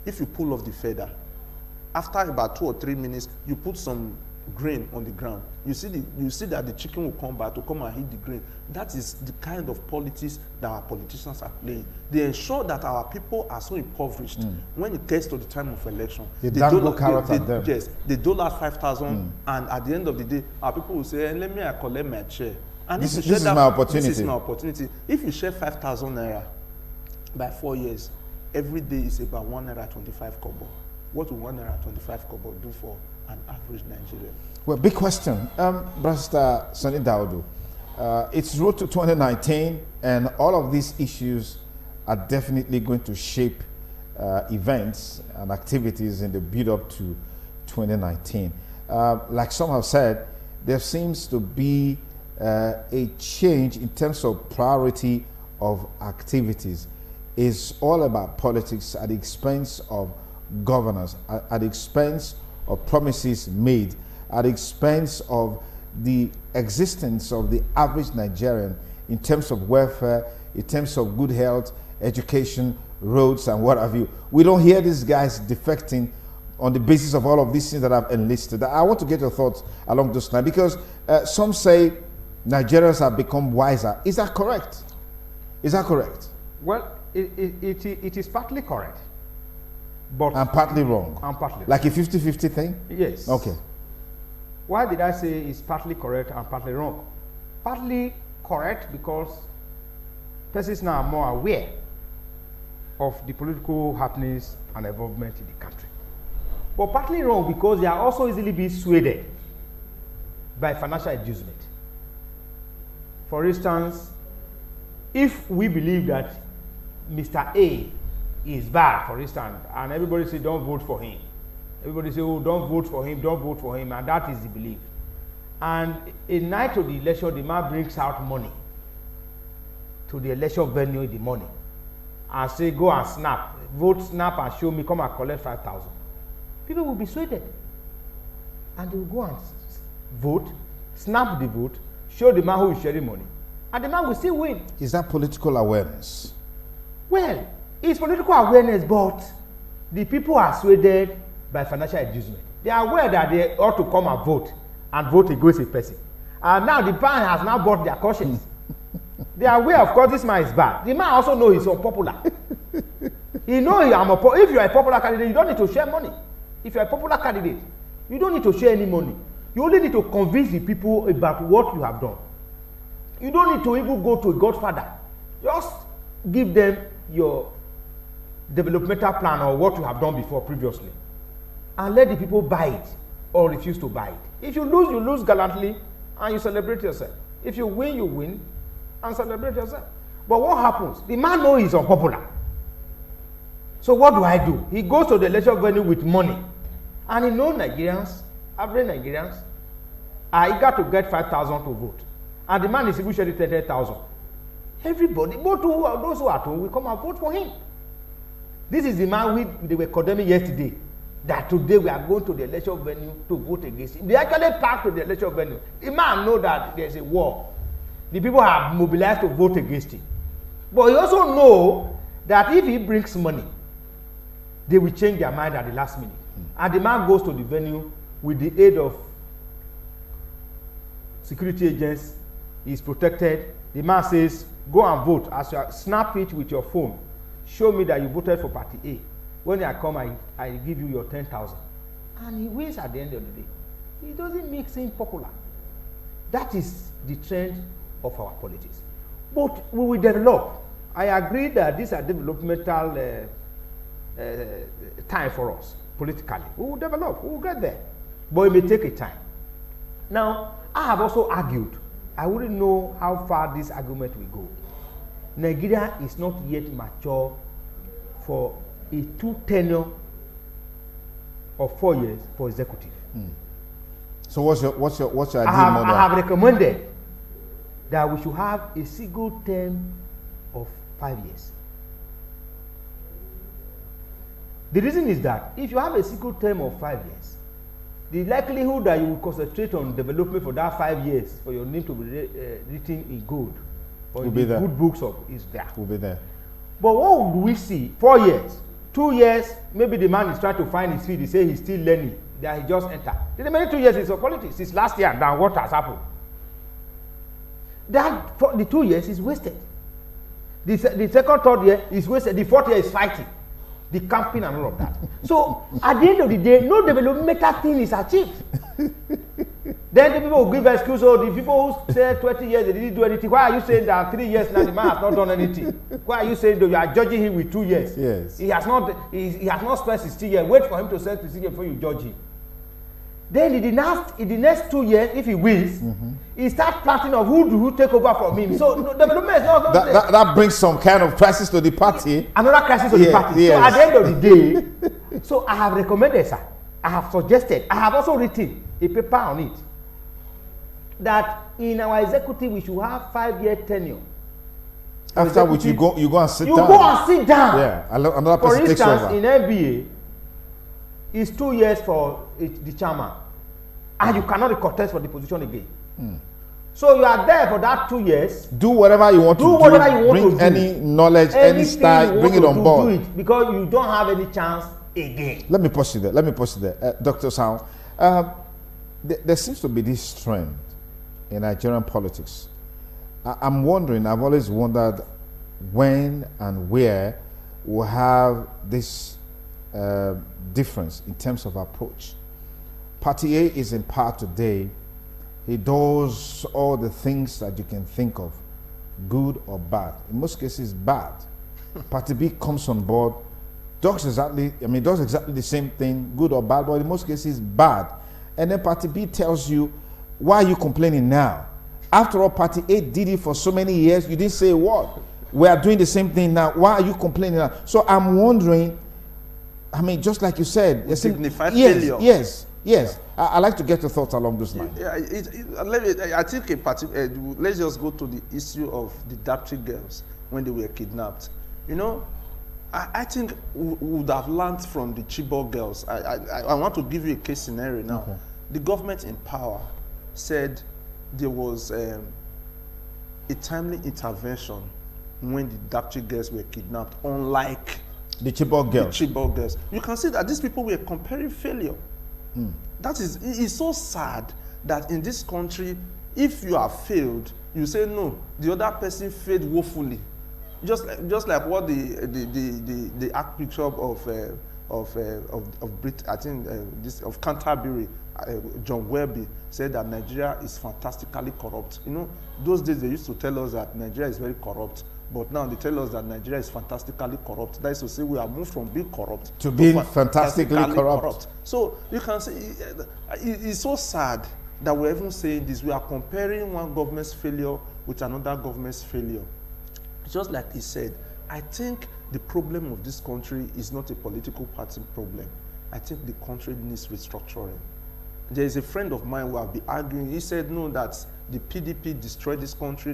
Speaker 3: if you pull off the feather, after about 2 or 3 minutes, you put some grain on the ground. You see that the chicken will come back to come and eat the grain. That is the kind of politics that our politicians are playing. They ensure that our people are so impoverished when it gets to the time of election.
Speaker 1: They dole them.
Speaker 3: Yes, they dole out 5,000, and at the end of the day, our people will say, let me collect my share. And
Speaker 1: this is my opportunity.
Speaker 3: This is my opportunity. If you share 5,000 naira by 4 years, every day is about 1 naira 25 kobo. What will 1 naira 25 kobo do for an average Nigerian?
Speaker 1: Well, big question. Brother Sonny Daudu, it's road to 2019, and all of these issues are definitely going to shape events and activities in the build-up to 2019. Like some have said, there seems to be a change in terms of priority of activities. It's all about politics at the expense of governance, at the expense of promises made, at the expense of the existence of the average Nigerian in terms of welfare, in terms of good health, education, roads, and what have you. We don't hear these guys defecting on the basis of all of these things that I've enlisted. I want to get your thoughts along those lines, because some say Nigerians have become wiser. Is that correct? Is that correct?
Speaker 2: Well, it is partly correct. But
Speaker 1: and partly wrong.
Speaker 2: And partly
Speaker 1: like a 50-50 thing?
Speaker 2: Yes.
Speaker 1: Okay.
Speaker 2: Why did I say it's partly correct and partly wrong? Partly correct because persons now are more aware of the political happenings and involvement in the country. But partly wrong because they are also easily being swayed by financial inducement. For instance, if we believe that Mr. A is bad, for instance, and everybody say don't vote for him. Everybody say, oh, don't vote for him, don't vote for him, and that is the belief. And a night of the election, the man brings out money to the election venue in the morning and say, go and snap, vote, snap, and show me, come and collect 5,000. People will be swayed, and they will go and vote, snap the vote, show the man who is sharing money, and the man will still win.
Speaker 1: Is that political awareness?
Speaker 2: Well, it's political awareness, but the people are swayed by financial inducement. They are aware that they ought to come and vote against a person. And now the man has now bought their conscience. They are aware, of course, this man is bad. The man also knows he's unpopular. He knows if you are a popular candidate, you don't need to share money. If you are a popular candidate, you don't need to share any money. You only need to convince the people about what you have done. You don't need to even go to a godfather. Just give them your developmental plan or what you have done before previously, and let the people buy it or refuse to buy it. If you lose gallantly and you celebrate yourself. If you win, you win and celebrate yourself. But what happens? The man knows he's unpopular. So what do? He goes to the election venue with money, and he knows Nigerians, average Nigerians, are eager to get 5,000 to vote, and the man is even sharing 30,000. Everybody, both those who are at home, will come and vote for him. This is the man they were condemning yesterday, that today we are going to the election venue to vote against him. They actually packed to the election venue. The man knows that there's a war. The people have mobilized to vote against him. But he also knows that if he brings money, they will change their mind at the last minute. And the man goes to the venue with the aid of security agents. He is protected. The man says, go and vote. As you snap it with your phone, show me that you voted for party A. When I come, I give you your 10,000. And he wins at the end of the day. He doesn't make him popular. That is the trend of our politics. But we will develop. I agree that these are developmental time for us, politically. We will develop. We will get there. But it may take a time. Now, I have also argued, I wouldn't know how far this argument will go. Nigeria is not yet mature for a two tenure of 4 years for executive.
Speaker 1: So what's your idea?
Speaker 2: I have recommended that we should have a single term of 5 years. The reason is that if you have a single term of 5 years, the likelihood that you will concentrate on development for that 5 years for your name to be written in gold or in the good books of is there.
Speaker 1: Will be there.
Speaker 2: But what would we see? 4 years, 2 years, maybe the man is trying to find his feet. He say he's still learning. That he just entered. The remaining 2 years is of politics. Since last year, now what has happened? That for the 2 years is wasted. The second, third year is wasted. The fourth year is fighting, the camping and all of that. So at the end of the day, no developmental thing is achieved. Then the people will give excuse. Oh, the people who say 20 years they didn't do anything. Why are you saying that 3 years now the man has not done anything? Why are you saying that you are judging him with 2 years?
Speaker 1: Yes.
Speaker 2: He has not spent 60 years. Wait for him to spend 60 years before you judge him. Then in the next 2 years, if he wins, he starts planting of who do take over from him. So no, development is not
Speaker 1: that brings some kind of crisis to the party.
Speaker 2: Another crisis to the party.
Speaker 1: Yes.
Speaker 2: So at the end of the day, so I have recommended, sir. I have suggested. I have also written a paper on it that in our executive we should have 5-year tenure.
Speaker 1: After which you go and sit down.
Speaker 2: You go and sit down.
Speaker 1: Yeah, another
Speaker 2: For
Speaker 1: person takes
Speaker 2: instance,
Speaker 1: over.
Speaker 2: in NBA, it's 2 years for the chairman, and you cannot contest for the position again. So you are there for that 2 years.
Speaker 1: Do whatever you want to do.
Speaker 2: Whatever you want
Speaker 1: bring
Speaker 2: to do.
Speaker 1: Any knowledge, any style, bring it on board.
Speaker 2: Do it because you don't have any chance again.
Speaker 1: Let me pause you there. Dr. Sound, there seems to be this trend in Nigerian politics. I'm wondering, I've always wondered when and where we'll have this difference in terms of approach. Party A is in power today. He does all the things that you can think of, good or bad. In most cases, bad. Party B comes on board, does exactly the same thing, good or bad, but in most cases, bad. And then Party B tells you, why are you complaining now? After all, Party A did it for so many years, you didn't say what? We are doing the same thing now. Why are you complaining now? So I'm wondering, just like you said,
Speaker 3: signified failure.
Speaker 1: Yes. I like to get your thoughts along those lines.
Speaker 3: Yeah, I think let's just go to the issue of the Dapchi girls when they were kidnapped. You know, I think we would have learned from the Chibok girls. I want to give you a case scenario now. Okay. The government in power said there was a timely intervention when the Dapchi girls were kidnapped, unlike
Speaker 1: the Chibok
Speaker 3: girls. You can see that these people were comparing failure. That is, it's so sad that in this country, if you have failed, you say no, the other person failed woefully. Just like what the Archbishop of Canterbury, John Welby, said that Nigeria is fantastically corrupt. You know, those days they used to tell us that Nigeria is very corrupt. But now they tell us that Nigeria is fantastically corrupt. That is to say, we have moved from being corrupt
Speaker 1: to being fantastically corrupt.
Speaker 3: So you can see, it's so sad that we're even saying this. We are comparing one government's failure with another government's failure. Just like he said, I think the problem of this country is not a political party problem. I think the country needs restructuring. There is a friend of mine who have been arguing. He said, no, that the PDP destroyed this country.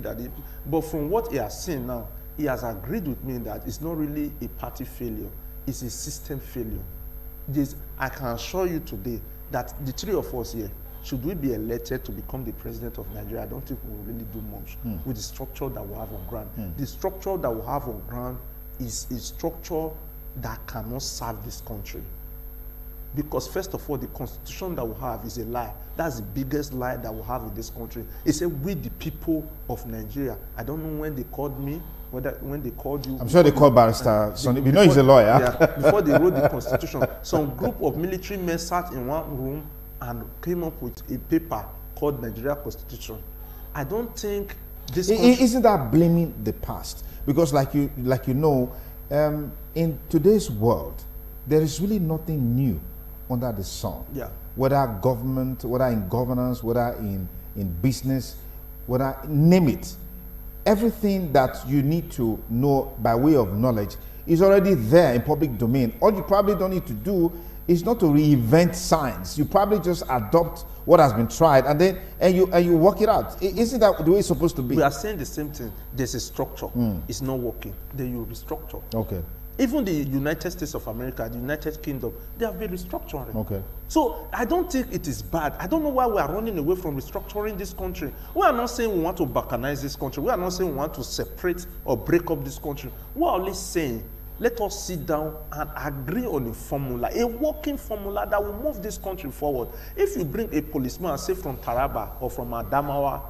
Speaker 3: But from what he has seen now, he has agreed with me that it's not really a party failure. It's a system failure. I can assure you today that the three of us here, should we be elected to become the president of Nigeria, I don't think we will really do much with the structure that we have on ground. The structure that we have on ground is a structure that cannot serve this country. Because first of all, the constitution that we have is a lie. That's the biggest lie that we have in this country. It said, we the people of Nigeria. I don't know when they called me, when they called you.
Speaker 1: I'm sure they called Barrister Sonny. You know he's a lawyer.
Speaker 3: Yeah, before they wrote the constitution, some group of military men sat in one room and came up with a paper called Nigeria Constitution. I don't think this
Speaker 1: isn't that blaming the past? Because like you know, in today's world, there is really nothing new under the sun.
Speaker 3: Yeah.
Speaker 1: Whether government, whether in governance, whether in business, whether name it. Everything that you need to know by way of knowledge is already there in public domain. All you probably don't need to do is not to reinvent science. You probably just adopt what has been tried and you work it out. Isn't that the way it's supposed to be?
Speaker 3: We are saying the same thing. There's a structure. It's not working. Then you restructure.
Speaker 1: Okay.
Speaker 3: Even the United States of America, the United Kingdom, they have been restructuring.
Speaker 1: Okay.
Speaker 3: So I don't think it is bad. I don't know why we are running away from restructuring this country. We are not saying we want to balkanize this country. We are not saying we want to separate or break up this country. We are only saying, let us sit down and agree on a formula, a working formula that will move this country forward. If you bring a policeman, say from Taraba or from Adamawa,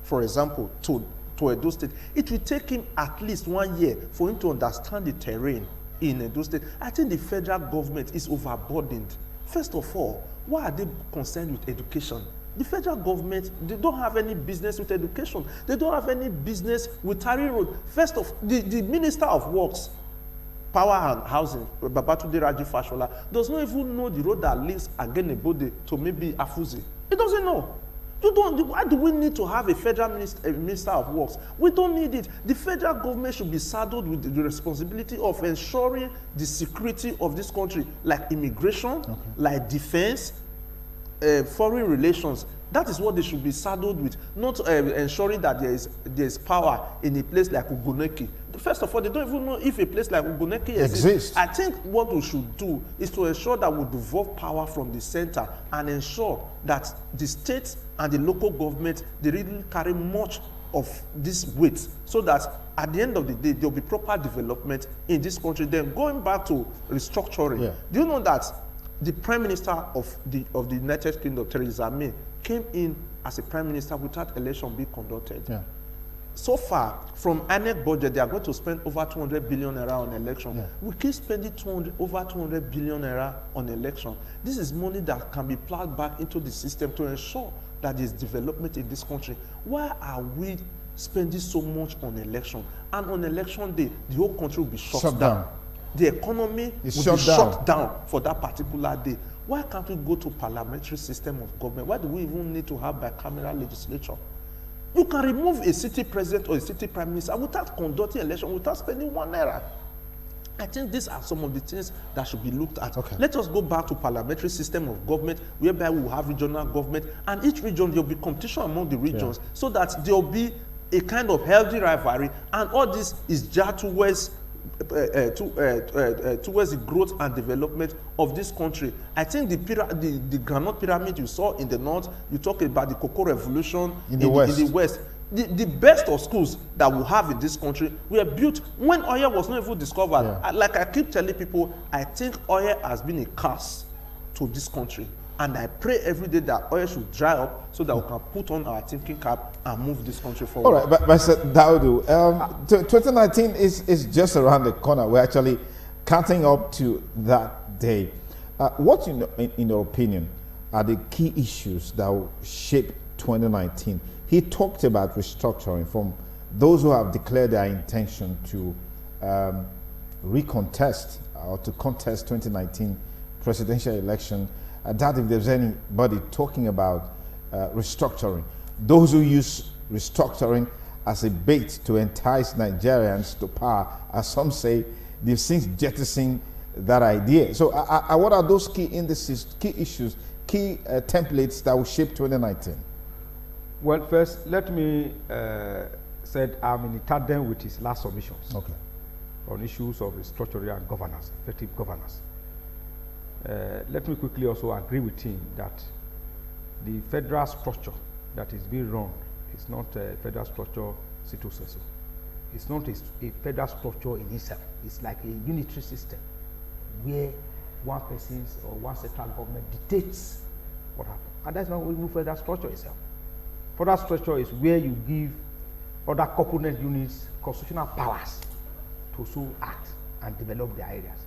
Speaker 3: for example, to Edo State, it will take him at least 1 year for him to understand the terrain in Edo State. I think the federal government is overburdened. First of all, why are they concerned with education? The federal government, they don't have any business with education. They don't have any business with Tari Road. First of the Minister of Works, Power and Housing, Babatunde Raji Fashola, does not even know the road that links Agenebode to maybe Afuzi. He doesn't know. You don't. Why do we need to have a federal minister of works? We don't need it. The federal government should be saddled with the responsibility of ensuring the security of this country, like immigration, like defense, foreign relations. That is what they should be saddled with, not ensuring that there is power in a place like Ugoneki. First of all, they don't even know if a place like Ugoneki exists. I think what we should do is to ensure that we devolve power from the center and ensure that the states and the local government, they really carry much of this weight, so that at the end of the day, there will be proper development in this country. Then going back to restructuring, do you know that the Prime Minister of the United Kingdom, Theresa May, came in as a Prime Minister without election being conducted? So far, from INEC budget, they are going to spend over 200 billion naira on election. We keep spending over 200 billion naira on election. This is money that can be plugged back into the system to ensure that there is development in this country. Why are we spending so much on election? And on election day, the whole country will be shut down. The economy will be shut down for that particular day. Why can't we go to parliamentary system of government? Why do we even need to have bicameral legislature? You can remove a city president or a city prime minister without conducting election, without spending 1 naira. I think these are some of the things that should be looked at. Let us go back to parliamentary system of government, whereby we will have regional government, and each region, there will be competition among the regions, so that there will be a kind of healthy rivalry, and all this is just towards the growth and development of this country. I think the Granite Pyramid you saw in the north, you talk about the Cocoa Revolution in the west. The best of schools that we have in this country were built when oil was not even discovered. Like I keep telling people, I think oil has been a curse to this country. And I pray every day that oil should dry up so that we can put on our thinking cap and move this country forward.
Speaker 1: All right, but Mr. Daudu, 2019 is just around the corner. We're actually counting up to that day. What, in your opinion, are the key issues that will shape 2019? He talked about restructuring from those who have declared their intention to recontest or to contest 2019 presidential election. I doubt if there's anybody talking about restructuring. Those who use restructuring as a bait to entice Nigerians to power, as some say, they've since jettisoned that idea. So what are those key indices, key issues, key templates that will shape 2019?
Speaker 2: Well, first, let me say I'm in tandem with his last submissions on issues of restructuring and governance, effective governance. Let me quickly also agree with him that the federal structure that is being run is not a federal structure situ sensu. It's not a federal structure in itself. It's like a unitary system where one person's or one central government dictates what happens. And that's not even federal structure itself. Federal structure is where you give other component units constitutional powers to so act and develop their areas,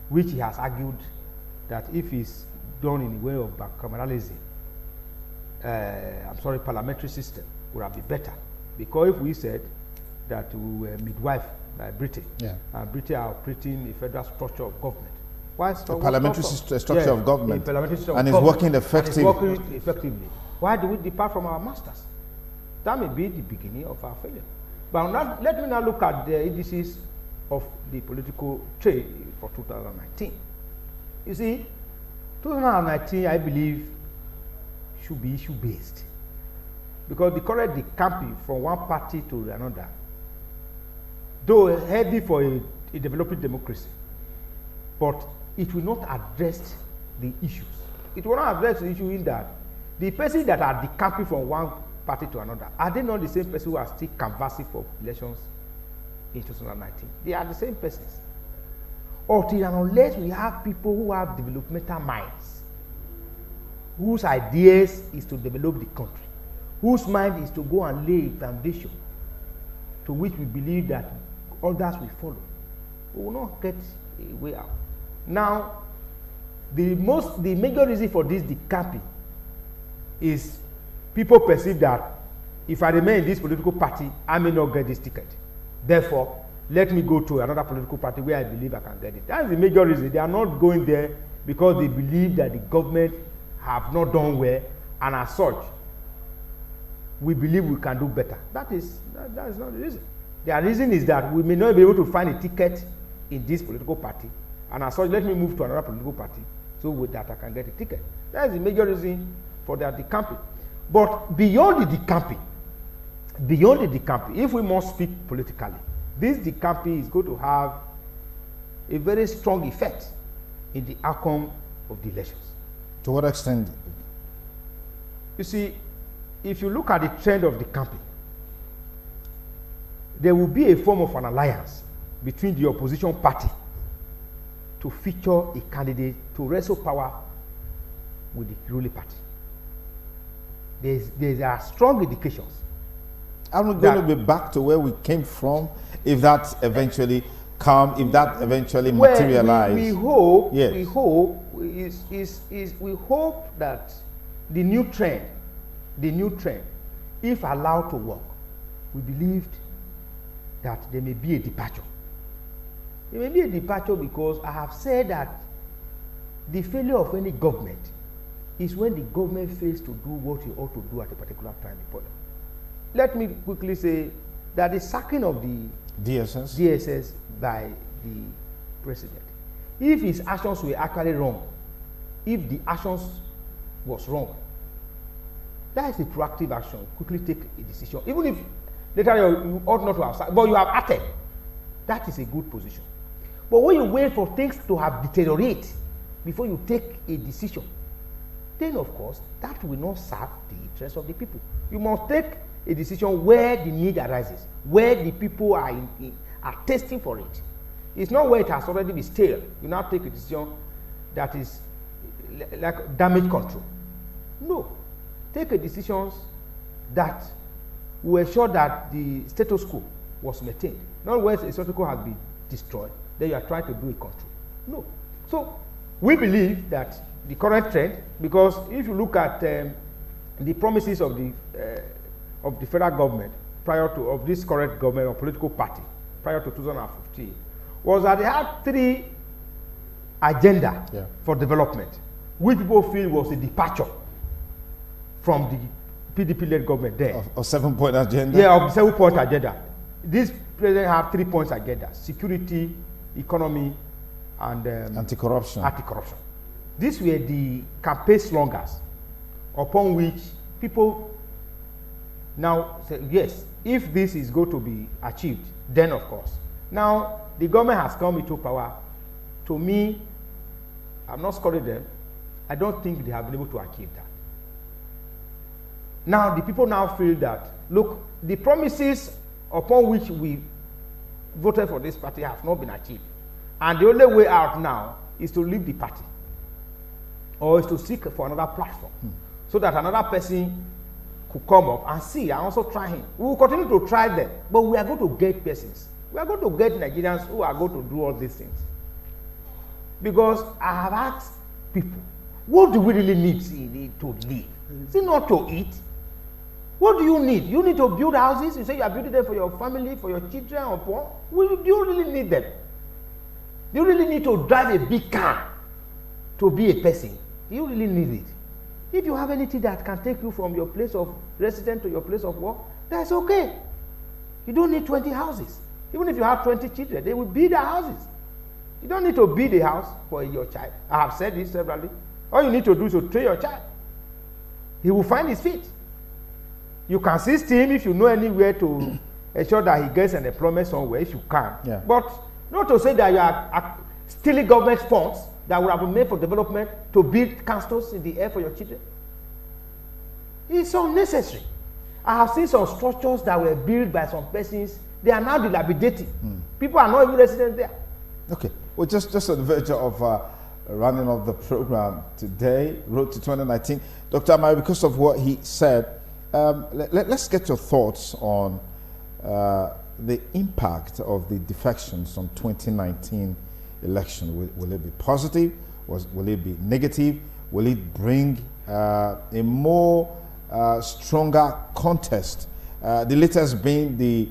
Speaker 2: which he has argued that if it's done in a way of bicameralism, parliamentary system would have been better. Because if we said that we were midwife by Britain, and Britain are operating a federal structure of government, why is the
Speaker 1: parliamentary structure of government, and is working effectively?
Speaker 2: Why do we depart from our masters? That may be the beginning of our failure. But now, let me now look at the indices of the political trade for 2019. You see, 2019, I believe, should be issue-based. Because the current decamping from one party to another, though heavy for a a developing democracy, but it will not address the issues. It will not address the issue in that the persons that are decamping from one party to another, are they not the same persons who are still canvassing for elections in 2019? They are the same persons. Until and unless we have people who have developmental minds, whose ideas is to develop the country, whose mind is to go and lay a foundation to which we believe that others will follow, we will not get a way out. Now, the major reason for this decamping is people perceive that if I remain in this political party, I may not get this ticket. Therefore, let me go to another political party where I believe I can get it. That is the major reason. They are not going there because they believe that the government have not done well, and as such, we believe we can do better. That is not the reason. The reason is that we may not be able to find a ticket in this political party, and as such, let me move to another political party so with that I can get a ticket. That is the major reason for their decamping. But beyond the decamping, if we must speak politically, this decamping is going to have a very strong effect in the outcome of the elections.
Speaker 1: To what extent?
Speaker 2: You see, if you look at the trend of decamping, there will be a form of an alliance between the opposition party to feature a candidate to wrestle power with the ruling party. There are strong indications.
Speaker 1: Are we going to be back to where we came from if that eventually materializes?
Speaker 2: We hope.
Speaker 1: Yes.
Speaker 2: We hope we hope that the new trend, if allowed to work, we believed that there may be a departure. There may be a departure because I have said that the failure of any government is when the government fails to do what it ought to do at a particular time. Let me quickly say that the sacking of the DSS by the president, if his actions were actually wrong, if the actions was wrong, that is a proactive action. Quickly take a decision. Even if later you ought not to have sacked, but you have acted, that is a good position. But when you wait for things to have deteriorated before you take a decision, then of course that will not serve the interest of the people. You must take a decision where the need arises, where the people are testing for it. It's not where it has already been stale. You now take a decision that is like damage control. No. Take a decision that will ensure that the status quo was maintained. Not where a status quo has been destroyed, then you are trying to do a control. No. So we believe that the current trend, because if you look at the promises of the federal government of this current government or political party prior to 2015, was that they had 3 agenda for development, which people feel was a departure from the PDP-led government there.
Speaker 1: Of 7-point agenda?
Speaker 2: Yeah, of the 7-point agenda. This president have 3 points agenda: security, economy, and
Speaker 1: anti-corruption.
Speaker 2: Anti-corruption. These were the campaign slogans upon which people now say, yes, if this is going to be achieved, then of course. Now, the government has come into power. To me, I'm not scolding them. I don't think they have been able to achieve that. Now, the people now feel that, look, the promises upon which we voted for this party have not been achieved. And the only way out now is to leave the party, or is to seek for another platform, so that another person could come up and see and also try him. We will continue to try them, but we are going to get persons. We are going to get Nigerians who are going to do all these things. Because I have asked people, what do we really need to live? Is it not to eat? What do you need? You need to build houses. You say you are building them for your family, for your children, or poor. Do you really need them? Do you really need to drive a big car to be a person? Do you really need it? If you have anything that can take you from your place of residence to your place of work, that's okay. You don't need 20 houses. Even if you have 20 children, they will build their houses. You don't need to build a house for your child. I have said this severally. All you need to do is to train your child. He will find his feet. You can assist him if you know anywhere to ensure that he gets an employment somewhere, if you can.
Speaker 1: Yeah.
Speaker 2: But Not to say that you are stealing government funds that would have been made for development to build castles in the air for your children. It's unnecessary. I have seen some structures that were built by some persons. They are now dilapidated. People are not even residents there.
Speaker 1: Okay. Well, just on the verge of running off the program today, Road to 2019. Dr. Amari, because of what he said, let's get your thoughts on the impact of the defections on 2019 election. Will it be positive? Will it be negative? Will it bring a more stronger contest? The latest being the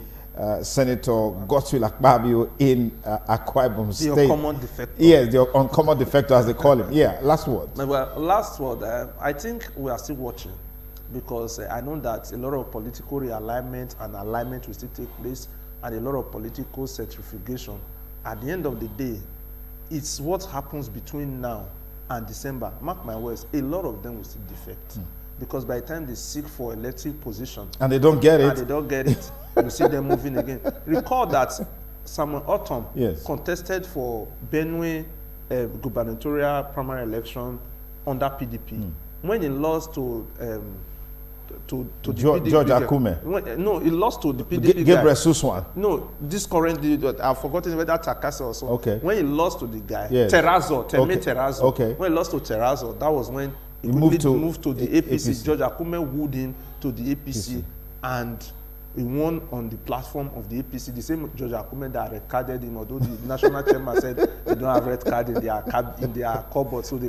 Speaker 1: Senator Godswill Akpabio in Akwa Ibom State.
Speaker 3: The uncommon defector.
Speaker 1: Yes, the uncommon defector, as they call him. Yeah, last word.
Speaker 3: Well, last word, I think we are still watching, because I know that a lot of political realignment and alignment will still take place, and a lot of political centrifugation. At the end of the day, it's what happens between now and December. Mark my words, a lot of them will still defect. Because by the time they seek for elective position
Speaker 1: and they don't get it,
Speaker 3: you see them moving again. Recall that Samuel Autumn contested for Benue gubernatorial primary election under PDP. When he lost to
Speaker 1: George Akume.
Speaker 3: No, he lost to the PDP
Speaker 1: Gabriel Suswan.
Speaker 3: No, this current, I've forgotten whether Takasa or so.
Speaker 1: Okay.
Speaker 3: When he lost to the guy, Terrazzo, Terrazzo.
Speaker 1: Okay.
Speaker 3: When he lost to Terrazzo, that was when he moved to the APC. George Akume wooed him to the APC, and he won on the platform of the APC. The same George Akume that red carded him, although the national chairman said they don't have red card in their cupboard, so they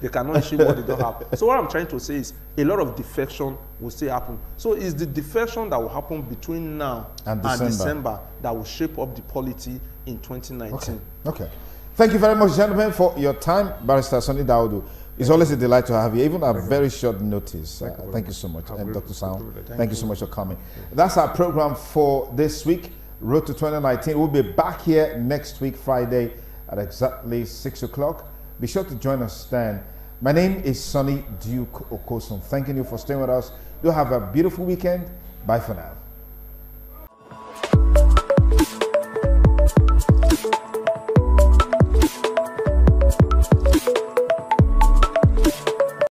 Speaker 3: cannot issue what they don't have. So what I'm trying to say is a lot of defection will still happen. So it's the defection that will happen between now and December that will shape up the polity in 2019.
Speaker 1: Okay. Thank you very much, gentlemen, for your time. Barrister Sonny Daudu. It's always a delight to have you, even at very short notice. Thank you so much. And Dr. Sound, thank you so much for coming. That's our program for this week, Road to 2019. We'll be back here next week, Friday, at exactly 6 o'clock. Be sure to join us then. My name is Sonny Duke Okosun. Thanking you for staying with us. Do have a beautiful weekend. Bye for now.